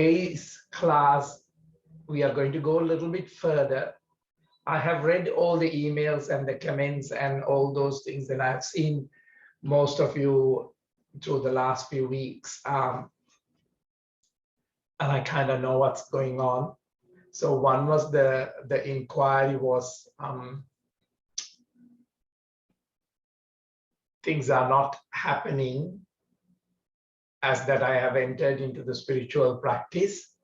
Today's class, we are going to go a little bit further. I have read all the emails and the comments and all those things, and I've seen most of you through the last few weeks. And I kind of know what's going on. So one was the inquiry was things are not happening as that I have entered into the spiritual practice.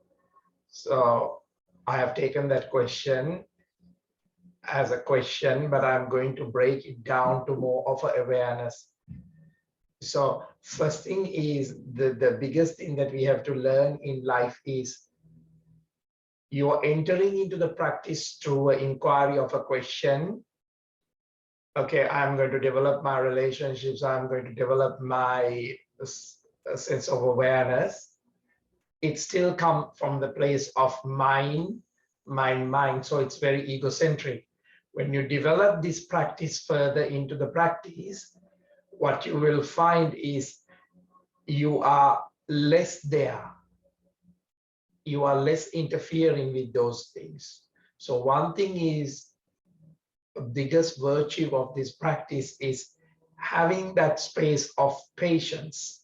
So I have taken that question as a question, but I'm going to break it down to more of an awareness. So first thing is the biggest thing that we have to learn in life is you are entering into the practice through an inquiry of a question. Okay, I'm going to develop my relationships. I'm going to develop my sense of awareness. It still comes from the place of mind. So it's very egocentric. When you develop this practice further into the practice, what you will find is you are less there. You are less interfering with those things. So one thing is, the biggest virtue of this practice is having that space of patience.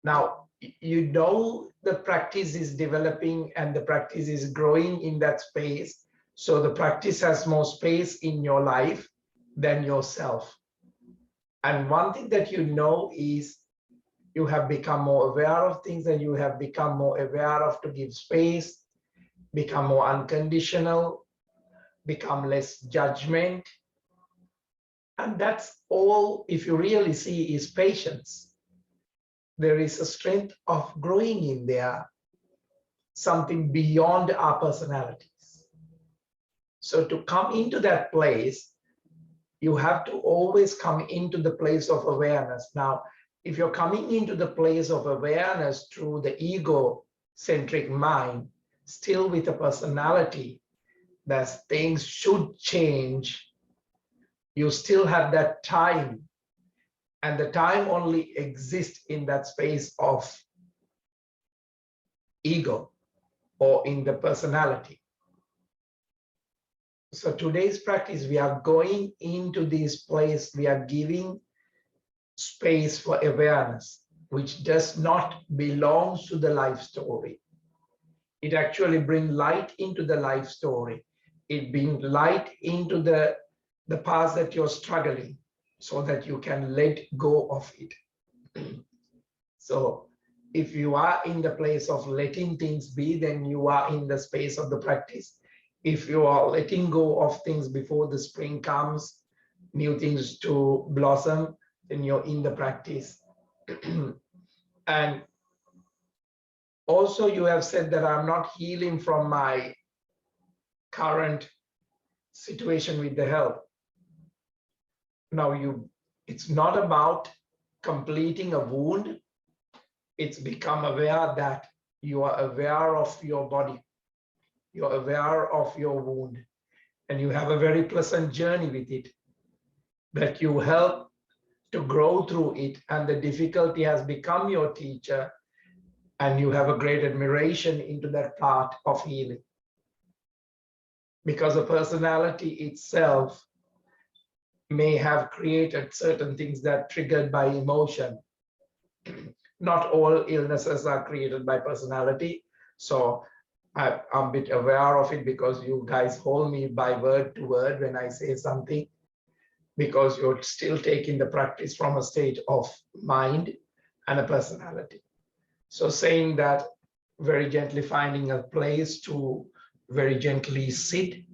Now, you know the practice is developing and the practice is growing in that space. So the practice has more space in your life than yourself. And one thing that you know is you have become more aware of things, and you have become more aware of to give space, become more unconditional, become less judgment. And that's all, if you really see, is patience. There is a strength of growing in there, something beyond our personalities. So to come into that place, you have to always come into the place of awareness. Now, if you're coming into the place of awareness through the ego-centric mind, still with a personality, that things should change, you still have that time. And the time only exists in that space of ego or in the personality. So today's practice, we are going into this place, we are giving space for awareness, which does not belong to the life story. It actually brings light into the life story. It brings light into the past that you're struggling, so that you can let go of it. So if you are in the place of letting things be, then you are in the space of the practice. If you are letting go of things before the spring comes, new things to blossom, then you're in the practice. And also you have said that I'm not healing from my current situation with the health. Now it's not about completing a wound. It's become aware that you are aware of your body. You're aware of your wound, and you have a very pleasant journey with it, that you help to grow through it, and the difficulty has become your teacher, and you have a great admiration into that part of healing. Because the personality itself may have created certain things that triggered by emotion. Not all illnesses are created by personality. So I'm a bit aware of it, because you guys hold me by word to word when I say something, because you're still taking the practice from a state of mind and a personality. So saying that, very gently finding a place to very gently sit,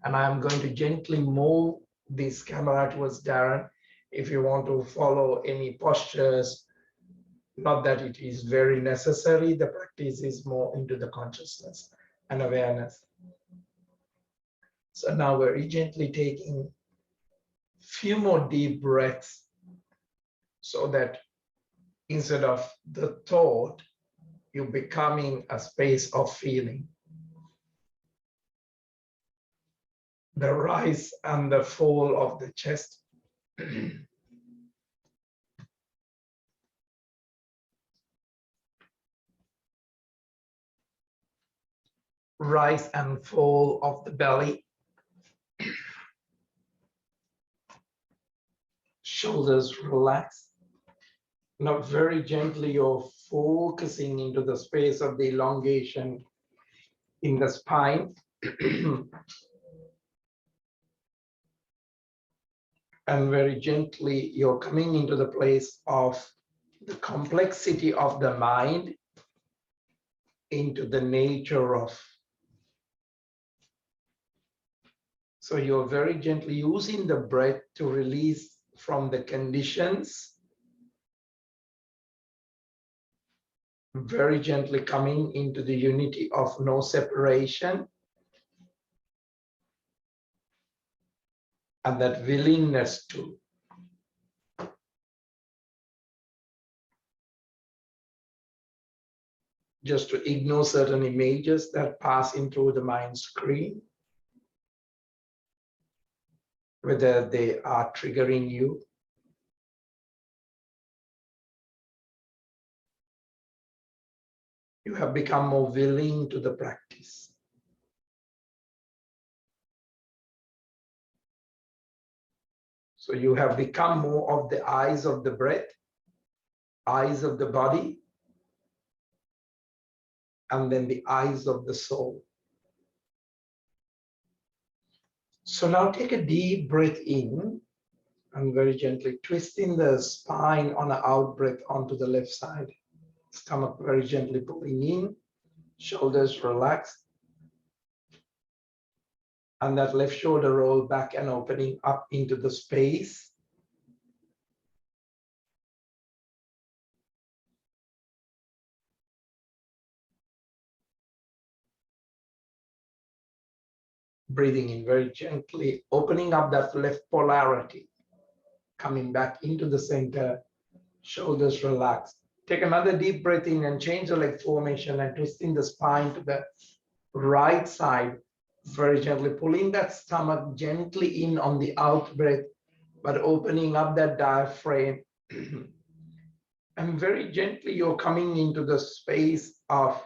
and I'm going to gently move this camera towards Darren. If you want to follow any postures, not that it is very necessary, the practice is more into the consciousness and awareness. So now very gently taking a few more deep breaths, so that instead of the thought, you're becoming a space of feeling. The rise and the fall of the chest. rise and fall of the belly. Shoulders relax. Now very gently you're focusing into the space of the elongation in the spine. And very gently you're coming into the place of the complexity of the mind, into the nature of. So you're very gently using the breath to release from the conditions, very gently coming into the unity of no separation, and that willingness to just to ignore certain images that pass into the mind screen, whether they are triggering you. You have become more willing to the practice. So you have become more of the eyes of the breath, eyes of the body, and then the eyes of the soul. So now take a deep breath in and very gently twisting the spine on an out breath onto the left side. Stomach very gently pulling in, shoulders relaxed. And that left shoulder roll back and opening up into the space. Breathing in very gently, opening up that left polarity, coming back into the center, shoulders relaxed. Take another deep breath in and change the leg formation and twisting the spine to the right side, very gently pulling that stomach gently in on the out breath, but opening up that diaphragm. And very gently you're coming into the space of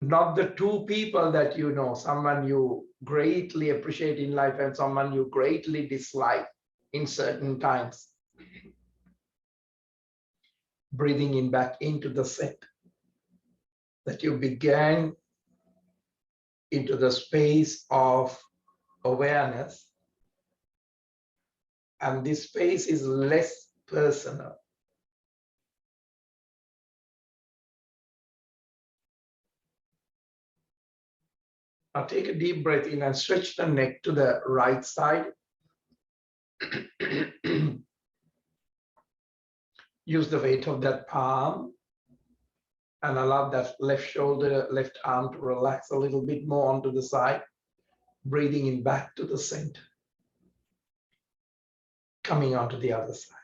not the two people that you know, someone you greatly appreciate in life and someone you greatly dislike in certain times. Breathing in back into the center that you began into the space of awareness. And this space is less personal. Now take a deep breath in and stretch the neck to the right side. Use the weight of that palm and allow that left shoulder, left arm to relax a little bit more onto the side. Breathing in back to the center. Coming onto the other side.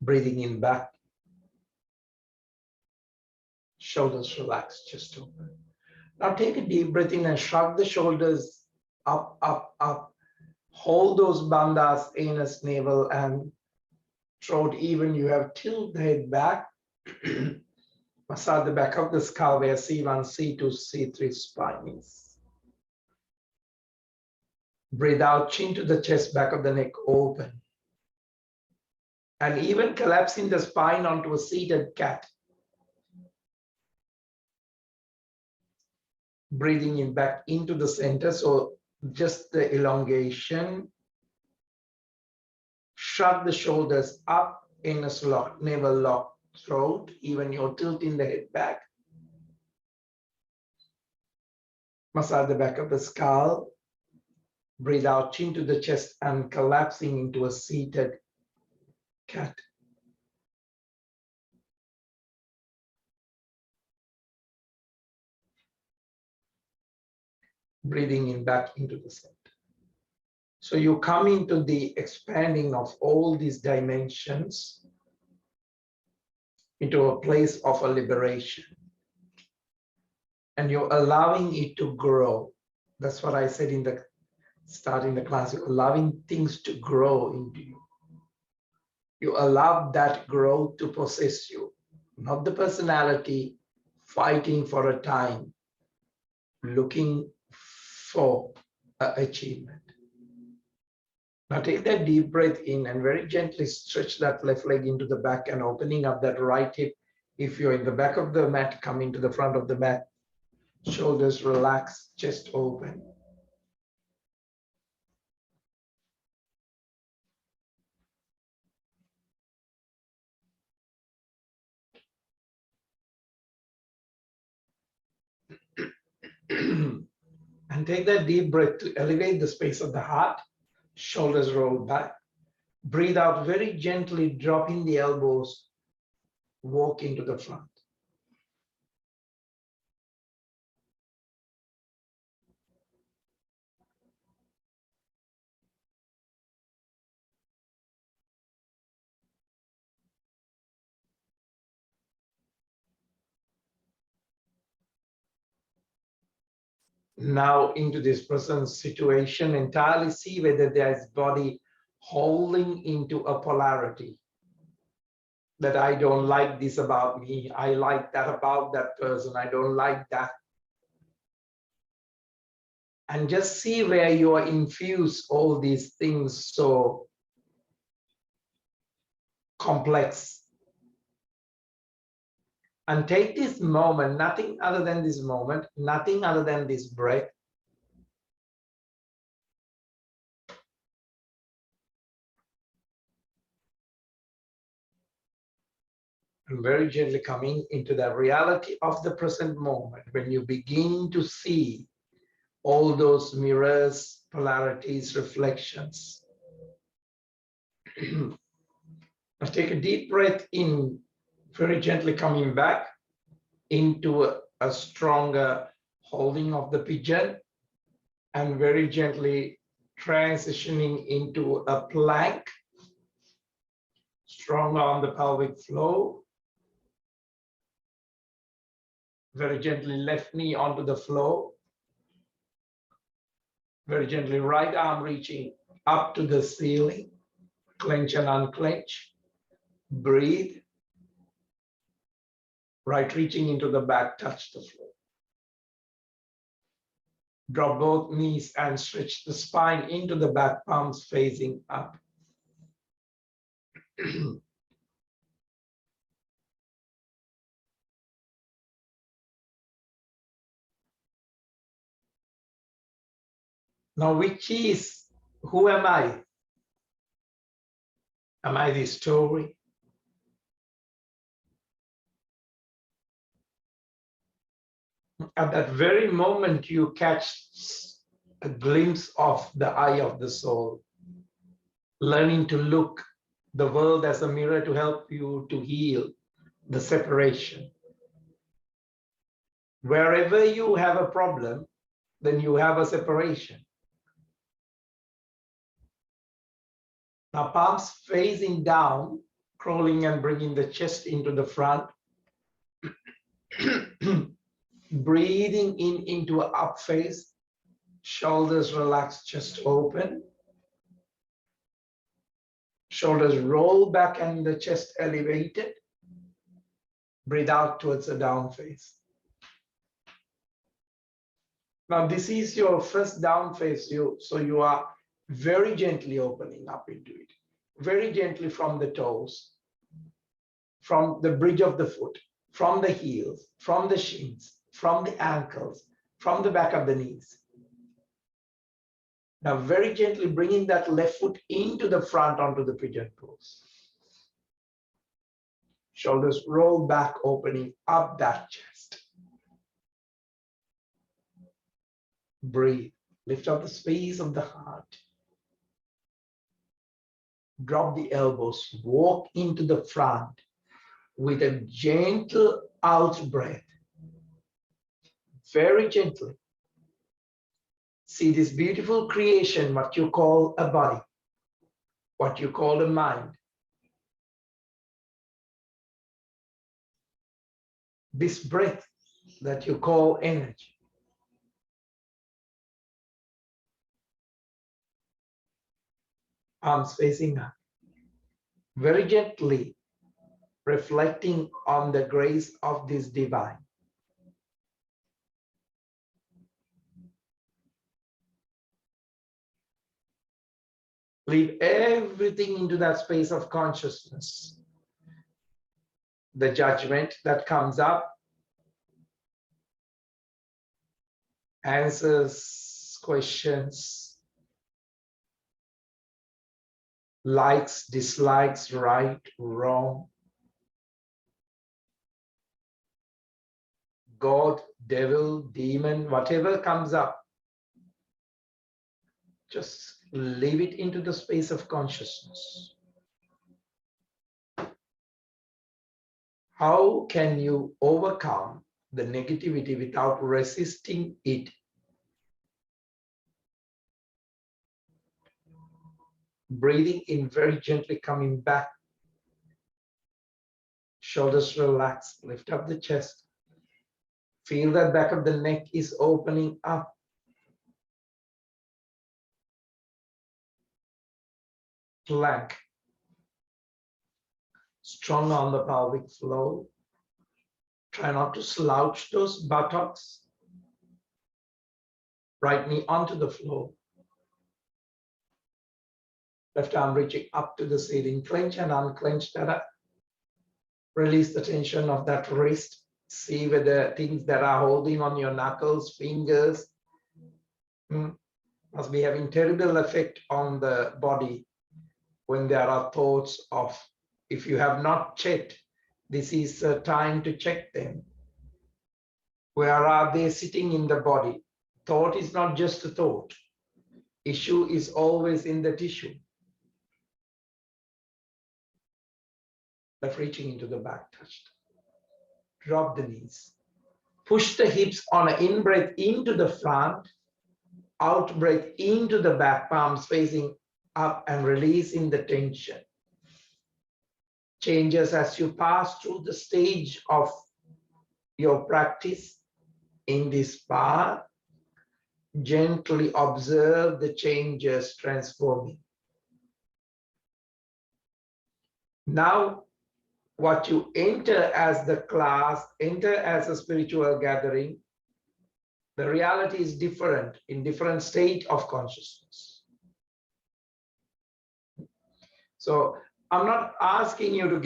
Breathing in back. Shoulders relaxed, chest open. Now take a deep breath in and shrug the shoulders up, up, up. Hold those bandhas, anus, navel, and throat even. You have tilted the head back. Massage the back of the skull where C1, C2, C3 spine is. Breathe out, chin to the chest, back of the neck open. And even collapsing the spine onto a seated cat. Breathing in back into the center, so just the elongation. Shrug the shoulders up, anus lock, navel lock, throat, even you're tilting the head back. Massage the back of the skull. Breathe out, chin to the chest and collapsing into a seated cat. Breathing in back into the center. So you come into the expanding of all these dimensions into a place of a liberation. And you're allowing it to grow. That's what I said in the starting the class, you're allowing things to grow into you. You allow that growth to possess you, not the personality fighting for a time, looking for achievement. Now take that deep breath in and very gently stretch that left leg into the back and opening up that right hip. If you're in the back of the mat, coming to the front of the mat, shoulders relaxed, chest open. And take that deep breath to elevate the space of the heart, shoulders roll back. Breathe out very gently, dropping the elbows, walk into the front. Now into this present situation, entirely see whether there is body holding into a polarity. That I don't like this about me, I like that about that person, I don't like that. And just see where you are infused all these things so complex. And take this moment, nothing other than this moment, nothing other than this breath. And very gently coming into the reality of the present moment when you begin to see all those mirrors, polarities, reflections. Now take a deep breath in, very gently coming back into a stronger holding of the pigeon and very gently transitioning into a plank, stronger on the pelvic floor. Very gently left knee onto the floor. Very gently right arm reaching up to the ceiling. Clench and unclench. Breathe. Right reaching into the back, touch the floor. Drop both knees and stretch the spine into the back, palms facing up. Now, who am I? Am I the story? At that very moment, you catch a glimpse of the eye of the soul, learning to look the world as a mirror to help you to heal the separation. Wherever you have a problem, then you have a separation. Now, palms facing down, crawling and bringing the chest into the front. Breathing in into an up face, shoulders relaxed, chest open. Shoulders roll back and the chest elevated. Breathe out towards the down face. Now, this is your first down face, so you are very gently opening up into it. Very gently from the toes, from the bridge of the foot, from the heels, from the shins, from the ankles, from the back of the knees. Now, very gently bringing that left foot into the front onto the pigeon pose. Shoulders roll back, opening up that chest. Breathe. Lift up the space of the heart. Drop the elbows. Walk into the front with a gentle out breath. Very gently. See this beautiful creation, what you call a body, what you call a mind. This breath that you call energy. arms facing up. Very gently reflecting on the grace of this divine. Leave everything into that space of consciousness. The judgment that comes up, answers, questions, likes, dislikes, right, wrong, God, devil, demon, whatever comes up, just leave it into the space of consciousness. How can you overcome the negativity without resisting it? Breathing in very gently, coming back. Shoulders relax, lift up the chest. Feel that back of the neck is opening up. Plank. Strong on the pelvic floor. Try not to slouch those buttocks. Right knee onto the floor. Left arm reaching up to the ceiling. Clench and unclench that. Release the tension of that wrist. See whether things that are holding on your knuckles, fingers, must be having terrible effect on the body when there are thoughts of, if you have not checked, this is a time to check them. Where are they sitting in the body? Thought is not just a thought. Issue is always in the tissue. Left reaching into the back, touched. Drop the knees. Push the hips on an in-breath into the front, out-breath into the back, palms facing up and releasing the tension. Changes as you pass through the stage of your practice in this path. Gently observe the changes transforming. Now, what you enter as the class, enter as a spiritual gathering, the reality is different in different state of consciousness. So I'm not asking you to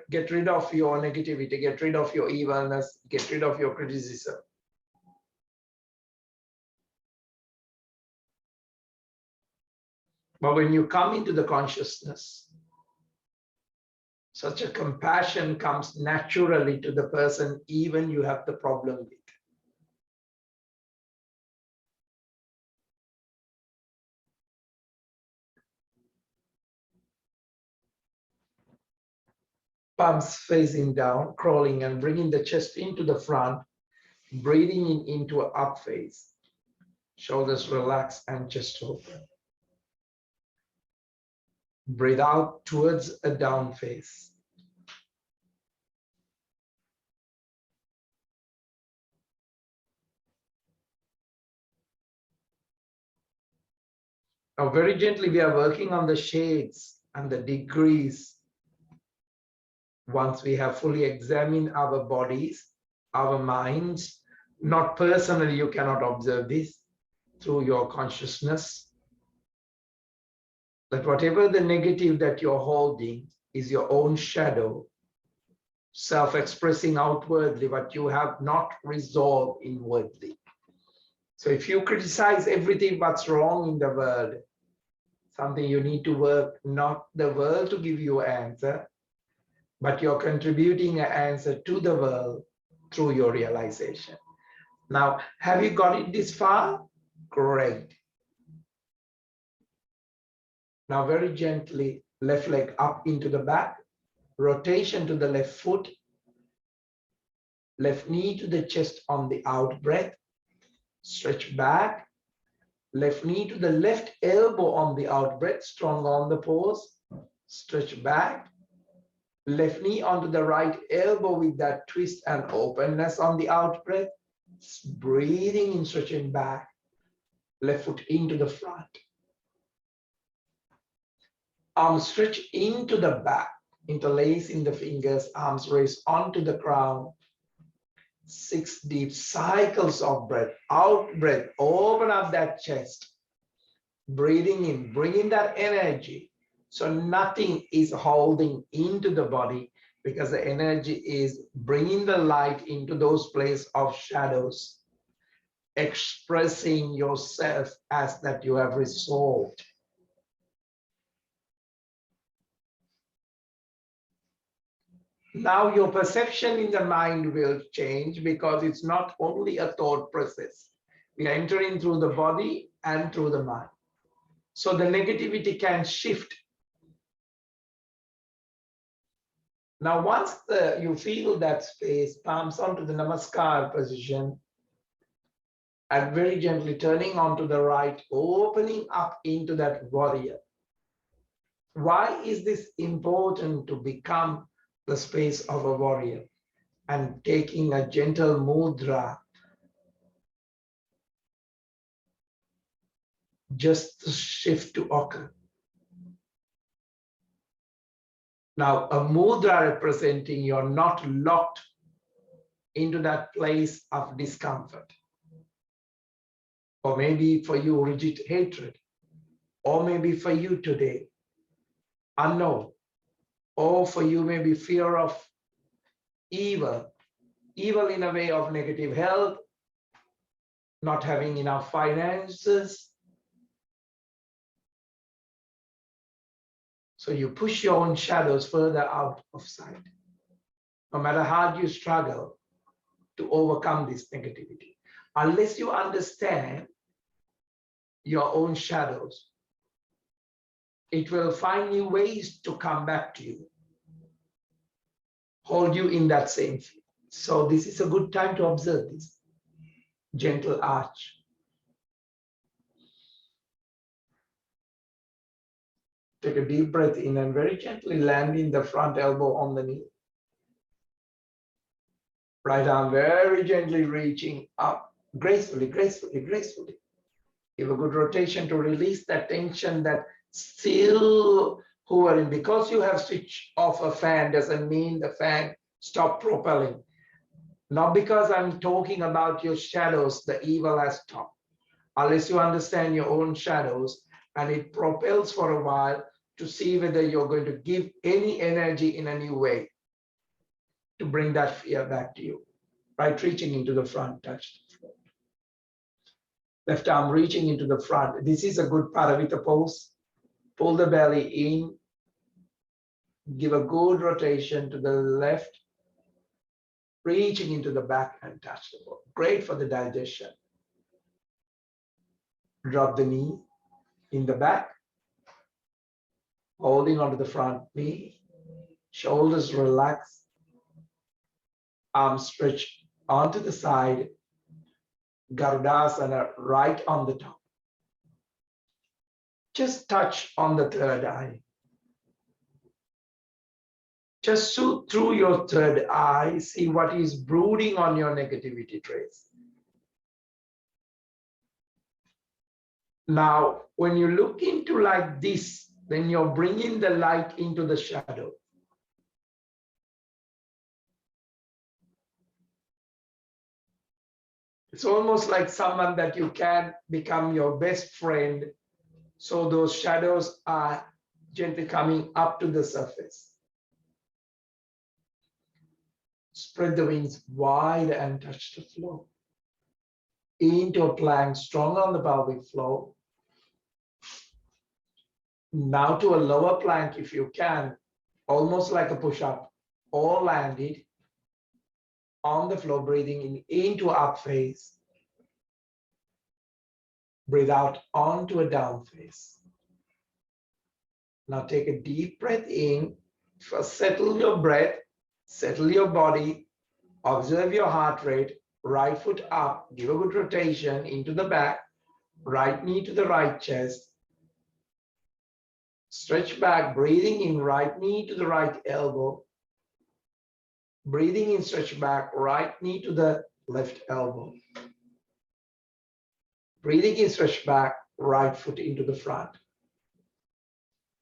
get rid of your negativity, get rid of your evilness, get rid of your criticism. But when you come into the consciousness, such a compassion comes naturally to the person, even you have the problem with. Palms facing down, crawling and bringing the chest into the front, breathing in into an up face. Shoulders relax and chest open. Breathe out towards a down face. Now very gently we are working on the shades and the degrees. Once we have fully examined our bodies, our minds, not personally, you cannot observe this through your consciousness. That whatever the negative that you're holding is your own shadow, self-expressing outwardly what you have not resolved inwardly. So if you criticize everything what's wrong in the world, something you need to work, not the world to give you an answer, but you're contributing an answer to the world through your realization. Now, have you got it this far? Great. Now, very gently, left leg up into the back, rotation to the left foot, left knee to the chest on the out breath, stretch back, left knee to the left elbow on the out breath, strong on the pose, stretch back, left knee onto the right elbow with that twist and openness on the out breath, breathing in, stretching back, left foot into the front. Arms stretch into the back, interlacing the fingers, arms raised onto the crown. 6 deep cycles of breath, out breath, open up that chest. Breathing in, bringing that energy. So nothing is holding into the body because the energy is bringing the light into those places of shadows, expressing yourself as that you have resolved. Now your perception in the mind will change because it's not only a thought process. We are entering through the body and through the mind. So the negativity can shift. Now, once you feel that space, palms onto the namaskar position, and very gently turning onto the right, opening up into that warrior. Why is this important to become the space of a warrior? And taking a gentle mudra, just the shift to occur. Now, a mudra representing you're not locked into that place of discomfort. Or maybe for you, rigid hatred. Or maybe for you today, unknown. Or for you, maybe fear of evil. Evil in a way of negative health, not having enough finances. So you push your own shadows further out of sight. No matter how you struggle to overcome this negativity, unless you understand your own shadows, it will find new ways to come back to you, hold you in that same field. So this is a good time to observe this gentle arch. Take a deep breath in and very gently landing the front elbow on the knee. Right arm very gently reaching up, gracefully, gracefully, gracefully. Give a good rotation to release that tension that still hovering. Because you have switched off a fan doesn't mean the fan stopped propelling. Not because I'm talking about your shadows, the evil has stopped. Unless you understand your own shadows and it propels for a while to see whether you're going to give any energy in a new way to bring that fear back to you. Right, reaching into the front, touch the floor. Left arm reaching into the front. This is a good Paravita pose. Pull the belly in. Give a good rotation to the left. Reaching into the back and touch the floor. Great for the digestion. Drop the knee in the back. Holding onto the front knee. Shoulders relax. Arms stretch onto the side. Garudasana right on the top. Just touch on the third eye. Just soothe through your third eye, see what is brooding on your negativity traits. Now, when you look into like this, then you're bringing the light into the shadow. It's almost like someone that you can become your best friend. So those shadows are gently coming up to the surface. Spread the wings wide and touch the floor. Into a plank, strong on the pelvic floor. Now to a lower plank if you can, almost like a push-up, or landed on the floor, breathing in into up face. Breathe out onto a down face. Now take a deep breath in. First settle your breath, settle your body, observe your heart rate, right foot up, give a good rotation into the back, right knee to the right chest. Stretch back, breathing in, right knee to the right elbow. Breathing in, stretch back, right knee to the left elbow. Breathing in, stretch back, right foot into the front.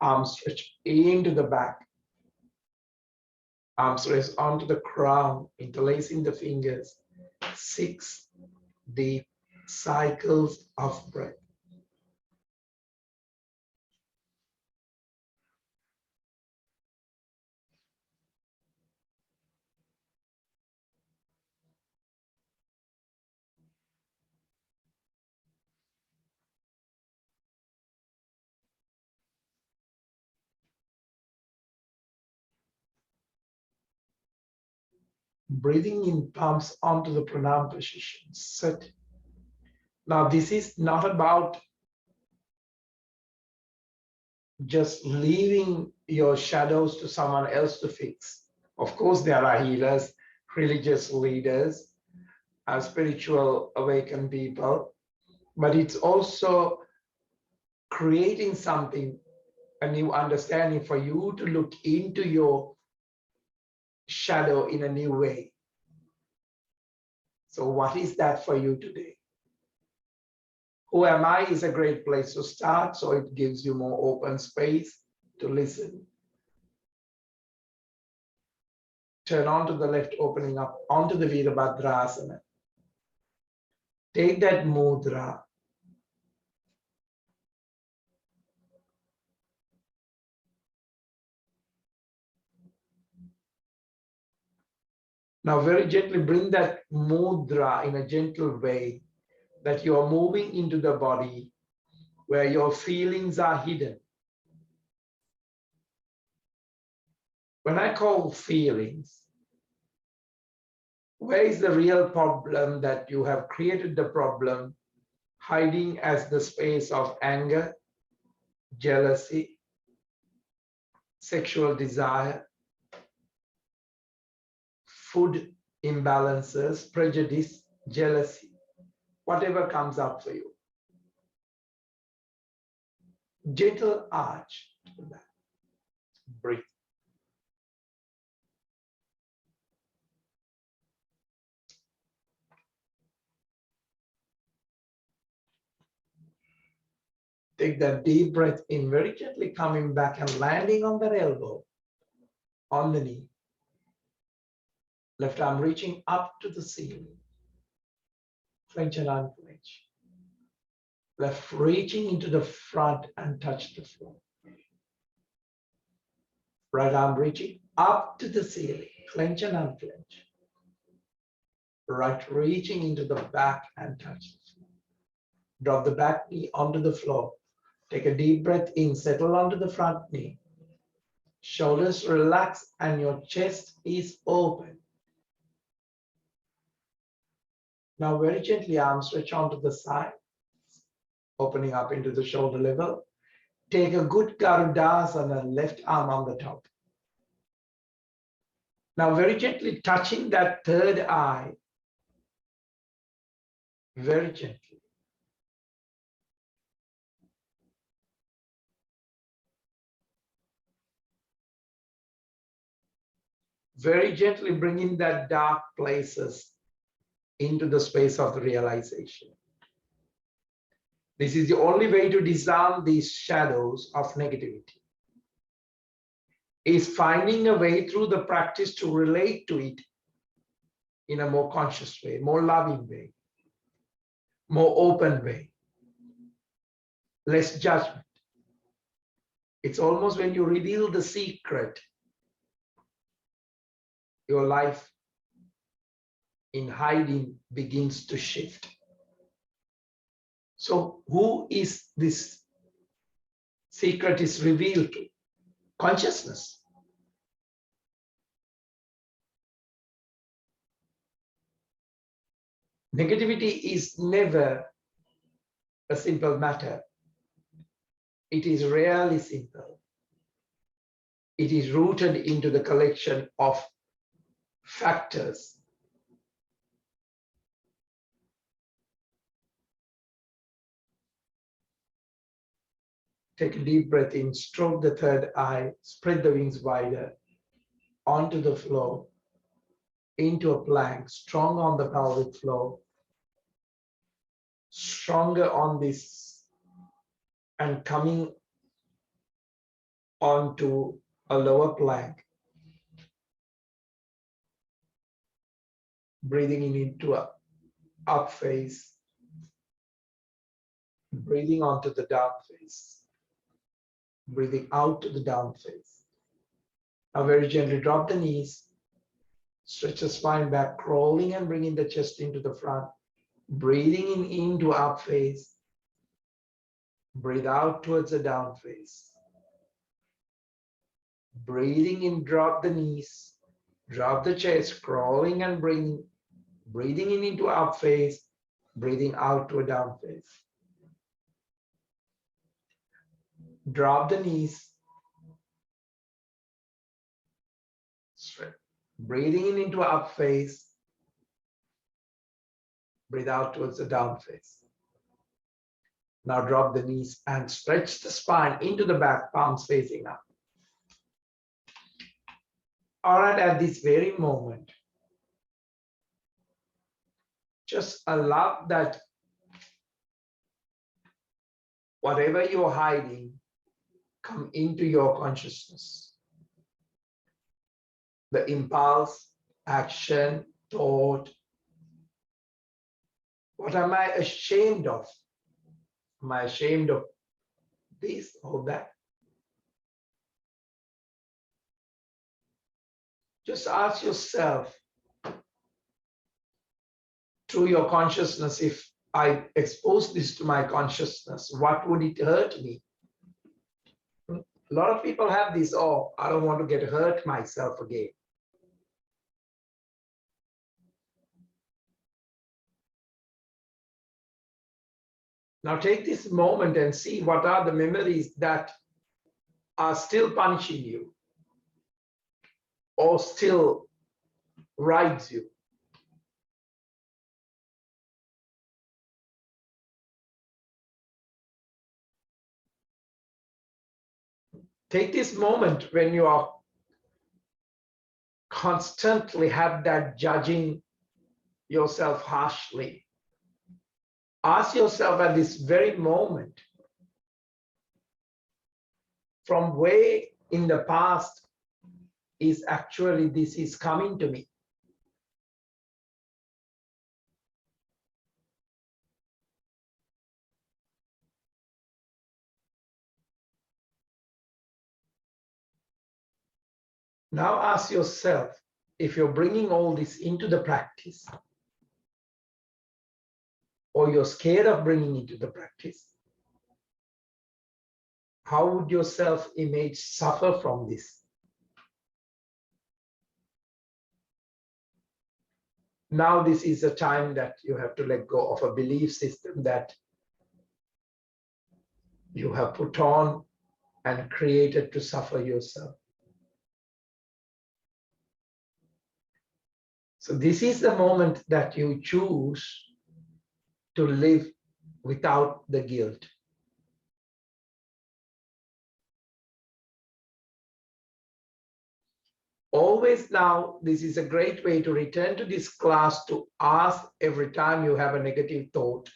Arms stretch into the back. Arms rest onto the crown, interlacing the fingers. 6 deep cycles of breath. Breathing in palms onto the pranam position. Sit. Now, this is not about just leaving your shadows to someone else to fix. Of course, there are healers, religious leaders, spiritual awakened people, but it's also creating something, a new understanding for you to look into your shadow in a new way. So what is that for you today? Who am I is a great place to start, so it gives you more open space to listen. Turn onto the left, opening up onto the Virabhadrasana. Take that mudra. Now very gently bring that mudra in a gentle way, that you are moving into the body where your feelings are hidden. When I call feelings, where is the real problem that you have created the problem, hiding as the space of anger, jealousy, sexual desire, food imbalances, prejudice, jealousy, whatever comes up for you. Gentle arch to that. Breathe. Take that deep breath in, very gently coming back and landing on that elbow, on the knee. Left arm reaching up to the ceiling. Clench and unclench. Left reaching into the front and touch the floor. Right arm reaching up to the ceiling. Clench and unclench. Right reaching into the back and touch the floor. Drop the back knee onto the floor. Take a deep breath in, settle onto the front knee. Shoulders relax and your chest is open. Now very gently arms stretch onto the side, opening up into the shoulder level. Take a good Garudasana, left arm on the top. Now very gently touching that third eye, very gently. Very gently bringing that dark places into the space of the realization. This is the only way to disarm these shadows of negativity, is finding a way through the practice to relate to it in a more conscious way, more loving way, more open way, less judgment. It's almost when you reveal the secret, your life in hiding begins to shift. So who is this secret is revealed to? Consciousness. Negativity is never a simple matter. It is rarely simple. It is rooted into the collection of factors. Take a deep breath in, stroke the third eye, spread the wings wider, onto the floor, into a plank, strong on the pelvic floor, stronger on this, and coming onto a lower plank. Breathing in into a up phase. Breathing onto the down phase. Breathing out to the down phase. Now very gently drop the knees. Stretch the spine back, crawling and bringing the chest into the front. Breathing in into up phase. Breathe out towards the down phase. Breathing in, drop the knees. Drop the chest, crawling and bringing. Breathing in into up phase. Breathing out to a down phase. Drop the knees. Straight. Breathing in into up phase. Breathe out towards the down phase. Now drop the knees and stretch the spine into the back, palms facing up. All right, at this very moment, just allow that whatever you're hiding come into your consciousness. The impulse, action, thought. What am I ashamed of? Am I ashamed of this or that? Just ask yourself through your consciousness, if I expose this to my consciousness, what would it hurt me? A lot of people have this, oh, I don't want to get hurt myself again. Now take this moment and see what are the memories that are still punishing you or still rides you. Take this moment when you are constantly have that judging yourself harshly. Ask yourself at this very moment, from where in the past is actually this is coming to me. Now ask yourself, if you're bringing all this into the practice, or you're scared of bringing it to the practice, how would your self-image suffer from this? Now this is a time that you have to let go of a belief system that you have put on and created to suffer yourself. So this is the moment that you choose to live without the guilt. Always now, this is a great way to return to this class to ask every time you have a negative thought,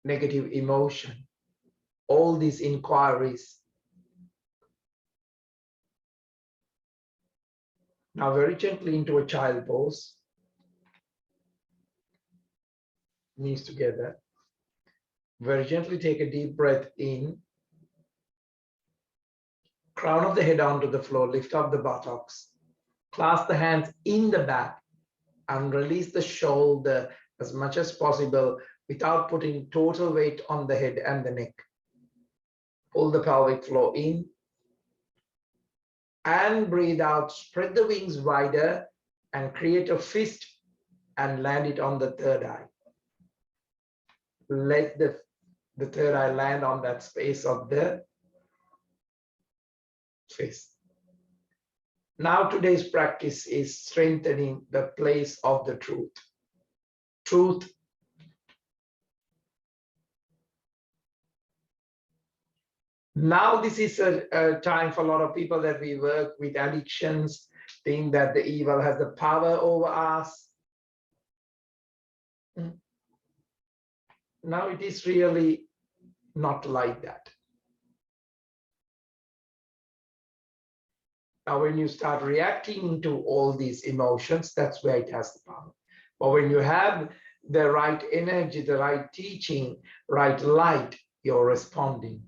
negative emotion, all these inquiries. Now very gently into a child pose. Knees together. Very gently take a deep breath in. Crown of the head onto the floor, lift up the buttocks. Clasp the hands in the back and release the shoulder as much as possible without putting total weight on the head and the neck. Pull the pelvic floor in and breathe out. Spread the wings wider and create a fist and land it on the third eye. Let the third eye land on that space of the fist. Now today's practice is strengthening the place of the truth. Truth. Now this is a time for a lot of people that we work with addictions, think that the evil has the power over us. Now it is really not like that. Now, when you start reacting to all these emotions, that's where it has the power. But when you have the right energy, the right teaching, right light, you're responding.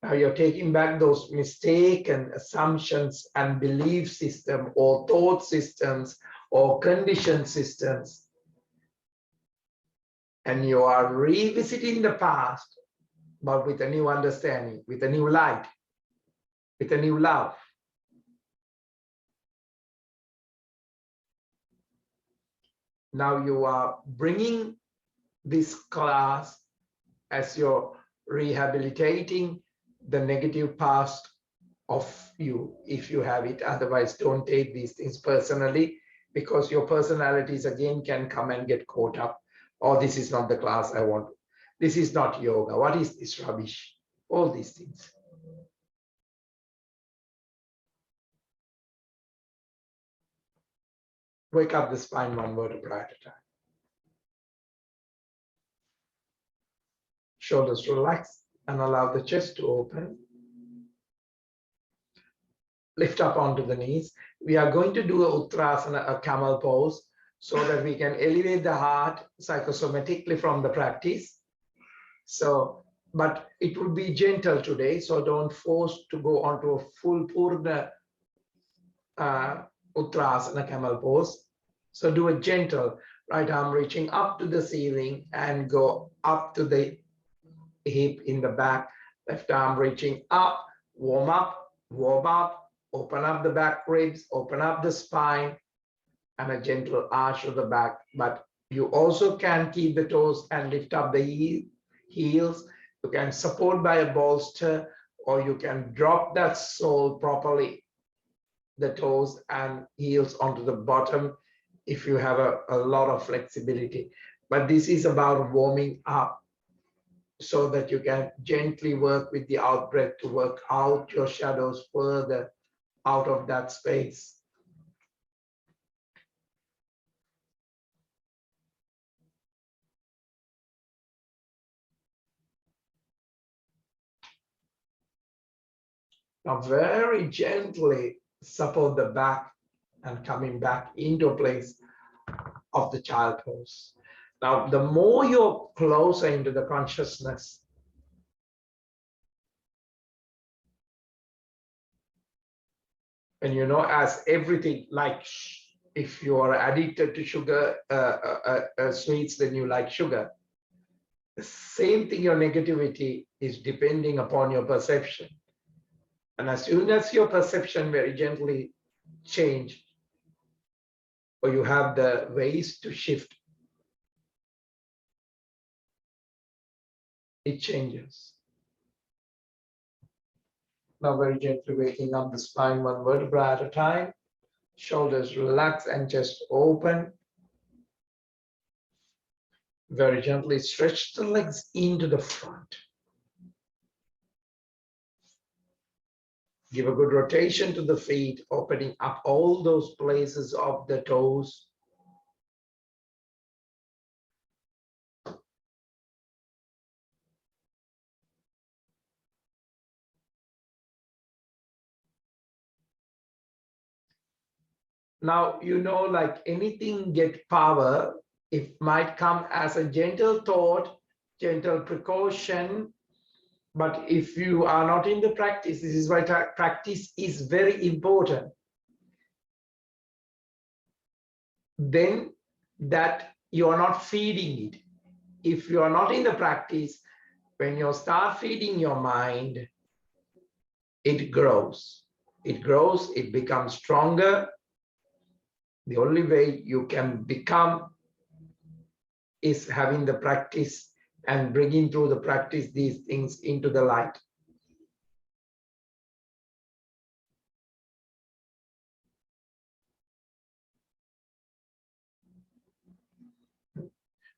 Now you're taking back those mistaken assumptions and belief system or thought systems or condition systems. And you are revisiting the past, but with a new understanding, with a new light, with a new love. Now you are bringing this class as you're rehabilitating the negative past of you, if you have it. Otherwise, don't take these things personally, because your personalities again can come and get caught up. Oh, this is not the class I want. This is not yoga. What is this rubbish? All these things. Wake up the spine one vertebra at a time. Shoulders relax and allow the chest to open. Lift up onto the knees. We are going to do a Uttarasana, a camel pose, so that we can elevate the heart psychosomatically from the practice. So, but it will be gentle today, so don't force to go onto a full Purna Uttarasana camel pose. So do a gentle, right arm reaching up to the ceiling and go up to the hip in the back, left arm reaching up, warm up, open up the back ribs, open up the spine, and a gentle arch of the back. But you also can keep the toes and lift up the heels. You can support by a bolster, or you can drop that sole properly, the toes and heels onto the bottom if you have a lot of flexibility. But this is about warming up so that you can gently work with the out breath to work out your shadows further out of that space. Now very gently support the back and coming back into place of the child pose. Now, the more you're closer into the consciousness, and you know, as everything, like if you are addicted to sugar, sweets, then you like sugar. The same thing, your negativity is depending upon your perception. And as soon as your perception very gently change, or you have the ways to shift, it changes. Now very gently waking up the spine one vertebra at a time, shoulders relax and chest open. Very gently stretch the legs into the front. Give a good rotation to the feet, opening up all those places of the toes. Now, you know, like anything get power, it might come as a gentle thought, gentle precaution. But if you are not in the practice, this is why practice is very important. Then that you are not feeding it. If you are not in the practice, when you start feeding your mind, it grows. It grows, it becomes stronger. The only way you can become is having the practice and bringing through the practice these things into the light.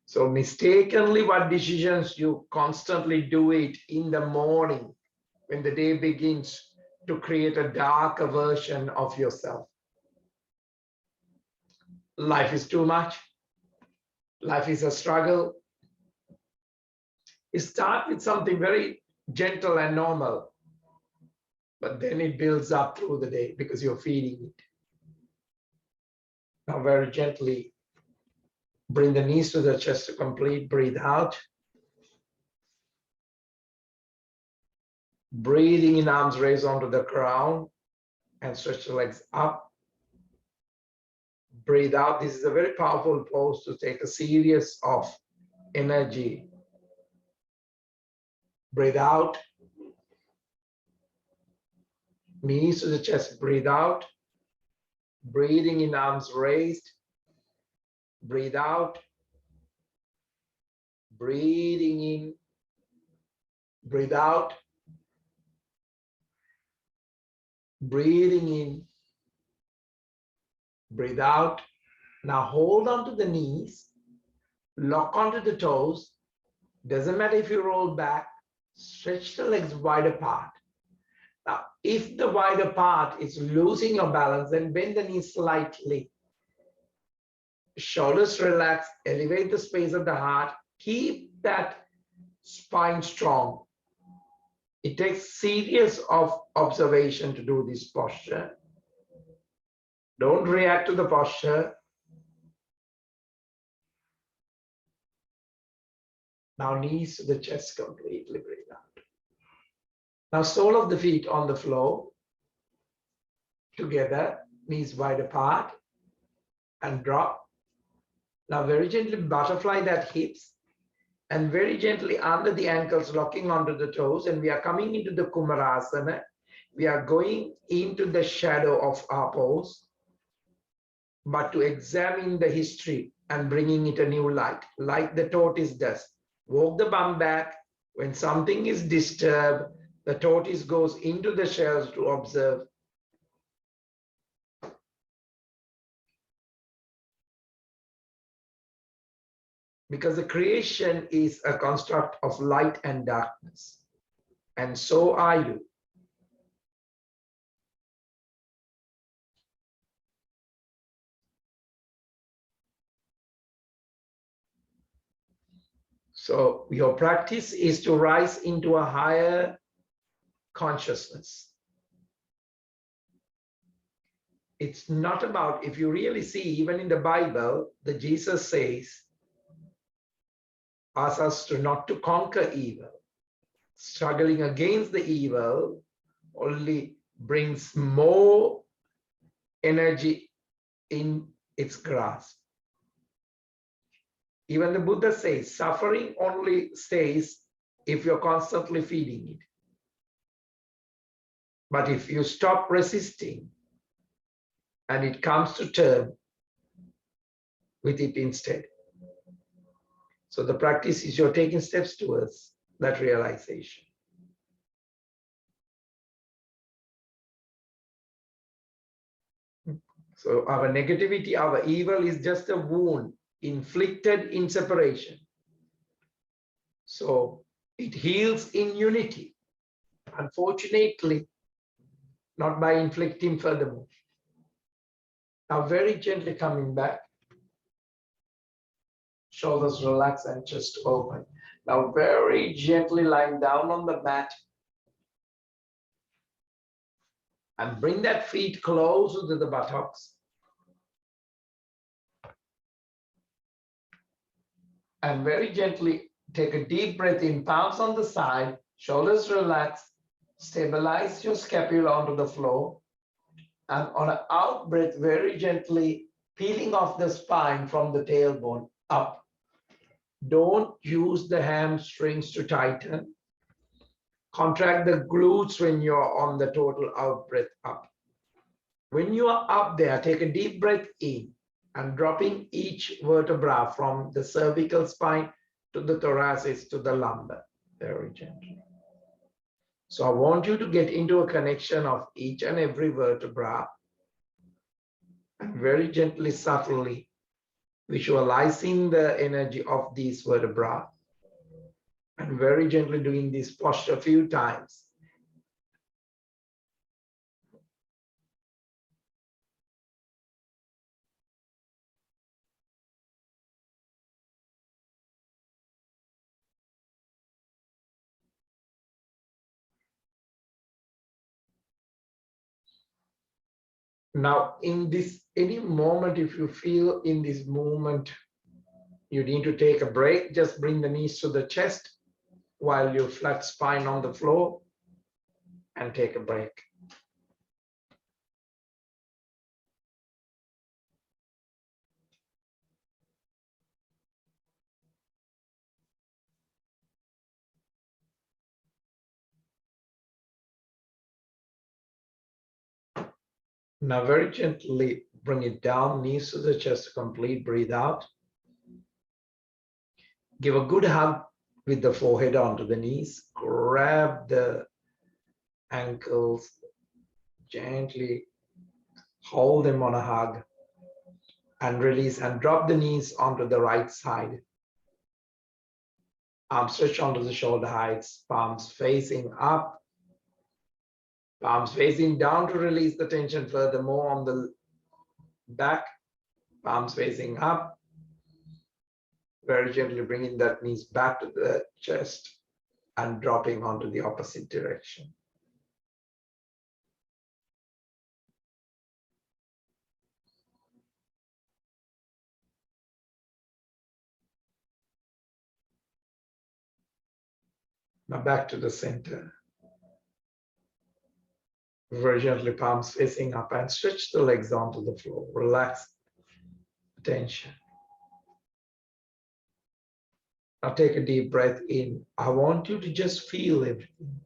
So mistakenly, what decisions you constantly do it in the morning when the day begins to create a darker version of yourself. Life is too much. Life is a struggle. You start with something very gentle and normal. but then it builds up through the day because you're feeding it. Now very gently bring the knees to the chest to complete. Breathe out. Breathing in, arms raised onto the ground and stretch the legs up. Breathe out. This is a very powerful pose to take a series of energy. Breathe out. Knees to the chest. Breathe out. Breathing in, arms raised. Breathe out. Breathing in. Breathe out. Breathing in. Breathe out. Now hold on to the knees. Lock onto the toes. Doesn't matter if you roll back. Stretch the legs wide apart. Now, if the wider part is losing your balance, then bend the knees slightly. Shoulders relax, elevate the space of the heart. Keep that spine strong. It takes serious of observation to do this posture. Don't react to the posture. Now knees to the chest completely, breathe out. Now sole of the feet on the floor, together, knees wide apart, and drop. Now very gently butterfly that hips, and very gently under the ankles, locking onto the toes, and we are coming into the Kumarasana. We are going into the shadow of our pose, but to examine the history and bringing it a new light, like the tortoise does. Walk the bum back. When something is disturbed, the tortoise goes into the shells to observe. Because the creation is a construct of light and darkness. And so are you. So your practice is to rise into a higher consciousness. It's not about, if you really see, even in the Bible, that Jesus says, asks us to not to conquer evil. Struggling against the evil only brings more energy in its grasp. Even the Buddha says, suffering only stays if you're constantly feeding it. But if you stop resisting and it comes to term with it instead. So the practice is you're taking steps towards that realization. So our negativity, our evil is just a wound inflicted in separation. So it heals in unity. Unfortunately, not by inflicting furthermore. Now very gently coming back. Shoulders relax and chest open. Now very gently lying down on the mat. And bring that feet closer to the buttocks. And very gently take a deep breath in, palms on the side, shoulders relax, stabilize your scapula onto the floor. And on an out breath, very gently peeling off the spine from the tailbone up. Don't use the hamstrings to tighten. Contract the glutes when you're on the total out breath up. When you are up there, take a deep breath in and dropping each vertebra from the cervical spine to the thoracic to the lumbar, very gently. So I want you to get into a connection of each and every vertebra and very gently, subtly visualizing the energy of these vertebra and very gently doing this posture a few times. Now, in this, any moment, if you feel in this movement, you need to take a break, just bring the knees to the chest while you flat spine on the floor and take a break. Now very gently bring it down, knees to the chest, complete, breathe out. Give a good hug with the forehead onto the knees. Grab the ankles, gently hold them on a hug and release and drop the knees onto the right side. Arms stretch onto the shoulder heights, palms facing up, palms facing down to release the tension furthermore on the back, palms facing up. Very gently bringing that knees back to the chest and dropping onto the opposite direction. Now back to the center. Very gently, palms facing up and stretch the legs onto the floor. Relax the tension. Now take a deep breath in. I want you to just feel everything.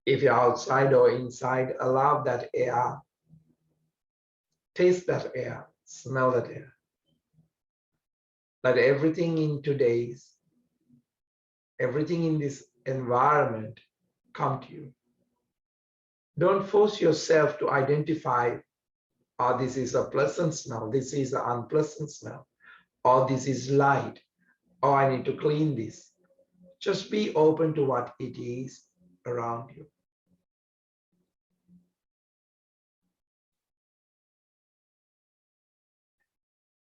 If you're outside or inside, allow that air. Taste that air. Smell that air. Let everything in today's, everything in this environment come to you. Don't force yourself to identify, oh, this is a pleasant smell, this is an unpleasant smell, or this is light, or I need to clean this. Just be open to what it is around you.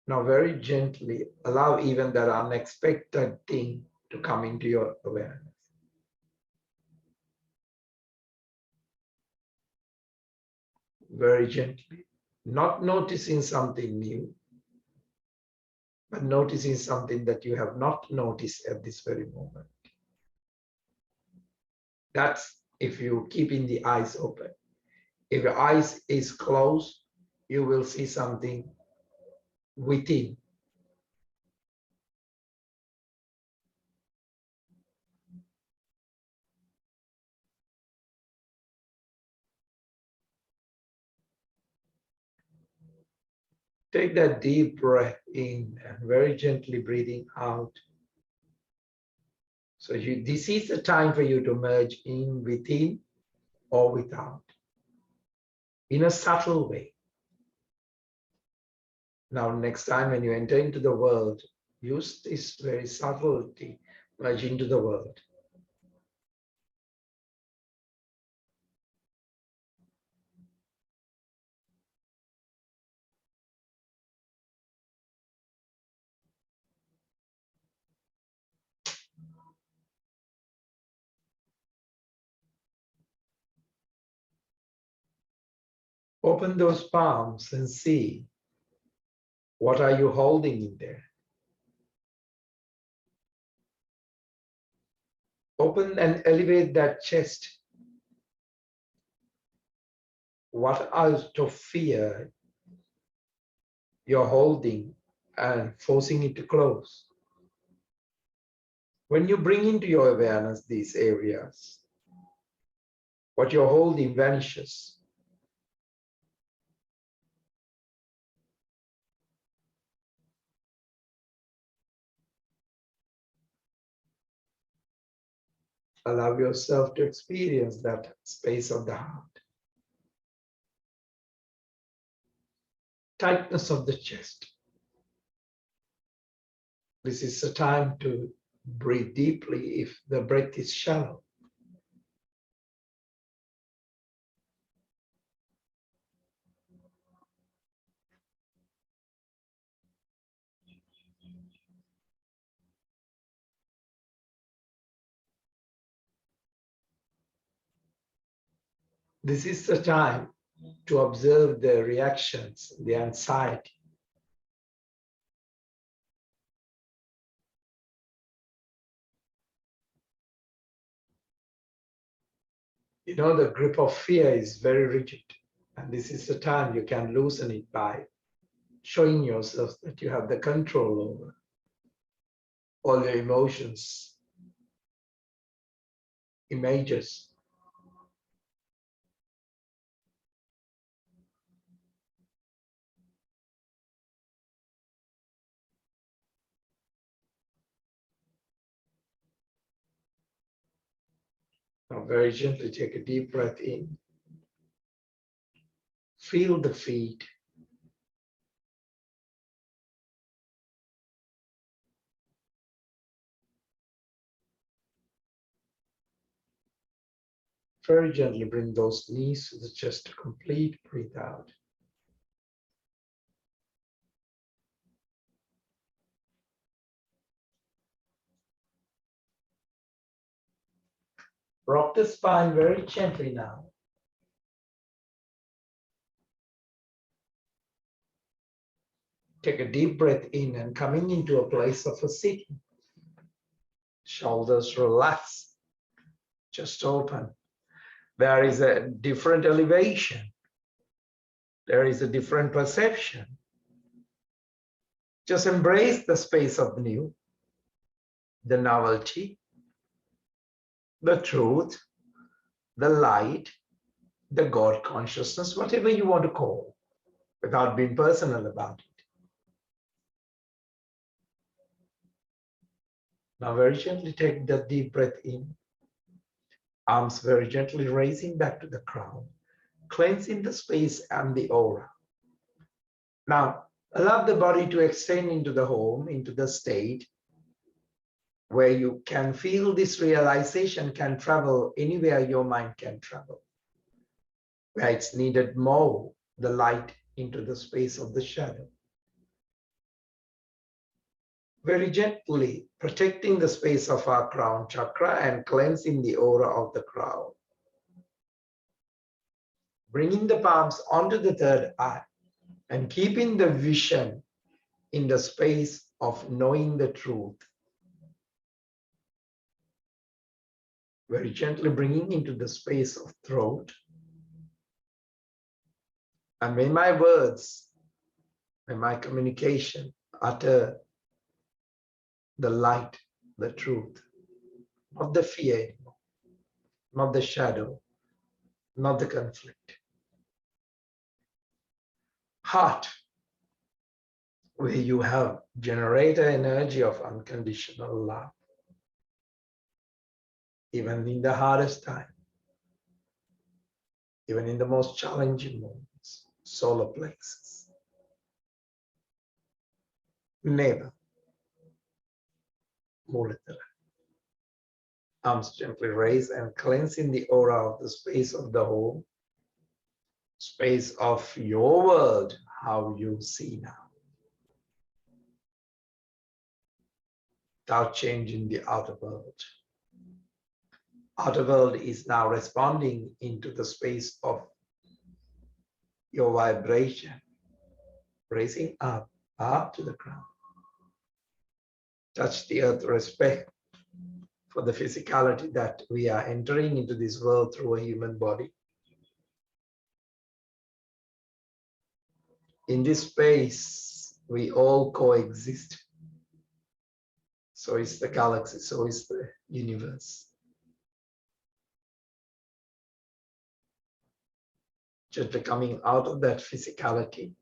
Now very gently allow even that unexpected thing to come into your awareness. Very gently, not noticing something new, but noticing something that you have not noticed at this very moment. That's if you keeping the eyes open. If your eyes is closed, you will see something within. Take that deep breath in and very gently breathing out. So this is the time for you to merge in within or without, in a subtle way. Now, next time when you enter into the world, use this very subtlety, merge into the world. Open those palms and see what are you holding in there. Open and elevate that chest. What out of fear you're holding and forcing it to close. When you bring into your awareness these areas, what you're holding vanishes. Allow yourself to experience that space of the heart. Tightness of the chest. This is the time to breathe deeply if the breath is shallow. This is the time to observe the reactions, the anxiety. You know, the grip of fear is very rigid, and this is the time you can loosen it by showing yourself that you have the control over all your emotions, images. Now, very gently take a deep breath in. Feel the feet. Very gently bring those knees to the chest. Complete breathe out. Rock the spine very gently now. Take a deep breath in and coming into a place of a sitting. Shoulders relax, chest open. There is a different elevation. There is a different perception. Just embrace the space of the new, the novelty, the truth, the light, the God consciousness, whatever you want to call, without being personal about it. Now very gently take that deep breath in. Arms very gently raising back to the crown, cleansing the space and the aura. Now allow the body to extend into the home, into the state where you can feel this realization can travel anywhere your mind can travel. Where it's needed more, the light into the space of the shadow. Very gently protecting the space of our crown chakra and cleansing the aura of the crown. Bringing the palms onto the third eye and keeping the vision in the space of knowing the truth. Very gently bringing into the space of throat. And may my words, may my communication utter the light, the truth, not the fear anymore, not the shadow, not the conflict. Heart, where you have generator energy of unconditional love, even in the hardest time, even in the most challenging moments, solar plexus. Never. Muladhara. Arms gently raised and cleansing the aura of the space of the home, space of your world, how you see now. Without changing the outer world. Outer world is now responding into the space of your vibration, raising up to the ground. Touch the earth, respect for the physicality that we are entering into this world through a human body. In this space, we all coexist. So is the galaxy, so is the universe. Just coming out of that physicality,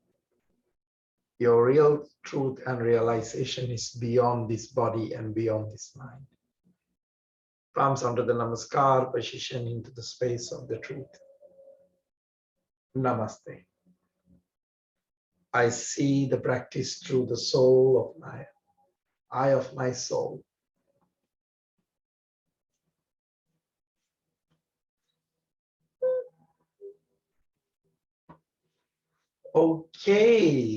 your real truth and realization is beyond this body and beyond this mind. Palms onto the Namaskar position into the space of the truth. Namaste. I see the practice through the soul of my eye of my soul. Okay.